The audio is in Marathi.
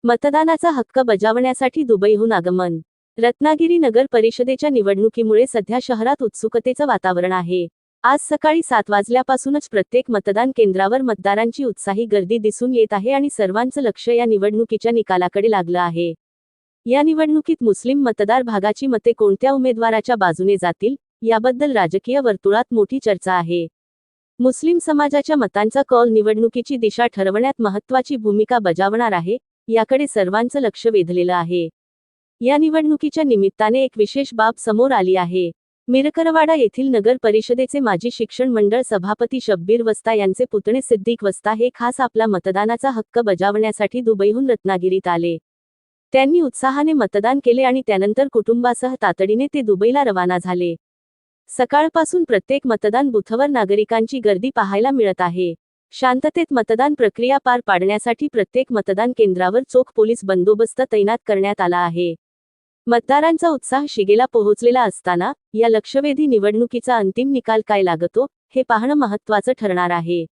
मतदानाचा हक्क बजावण्यासाठी दुबईहून आगमन. रत्नागिरी नगर परिषदेच्या निवडणुकीमुळे सध्या शहरात उत्सुकतेचं वातावरण आहे. आज सकाळी 7 वाजल्यापासूनच प्रत्येक मतदान केंद्रावर मतदारांची उत्साही गर्दी दिसून येत आहे आणि सर्वांचं लक्ष या निवडणुकीच्या निकालाकडे लागलं आहे. या निवडणुकीत मुस्लिम मतदार भागाची मते कोणत्या उमेदवाराच्या बाजूने जातील, याबद्दल राजकीय वर्तुळात मोठी चर्चा आहे. मुस्लिम समाजाच्या मतांचा कौल निवडणुकीची दिशा ठरवण्यात महत्त्वाची भूमिका बजावणार आहे, याकडे सर्वांचं लक्ष वेधलेलं आहे. या निवडणुकीच्या निमित्ताने एक विशेष बाब समोर आली आहे. मिरकरवाडा येथील नगर परिषदेचे माजी शिक्षण मंडळ सभापती शब्बीर वस्ता यांचे पुतणे सिद्दीक वस्ता हे खास आपला मतदानाचा हक्क बजावण्यासाठी दुबईहून रत्नागिरीत आले. त्यांनी उत्साहाने मतदान केले आणि त्यानंतर कुटुंबासह तातडीने ते दुबईला रवाना झाले. सकाळपासून प्रत्येक मतदान बूथवर नागरिकांची गर्दी पाहायला मिळत आहे. शांततेत मतदान प्रक्रिया पार पाडण्यासाठी प्रत्येक मतदान केंद्रावर चोख पोलीस बंदोबस्त तैनात करण्यात आला आहे. मतदारांचा उत्साह शिगेला पोहोचलेला असताना या लक्षवेधी निवडणुकीचा अंतिम निकाल काय लागतो, हे पाहणं महत्त्वाचं ठरणार आहे.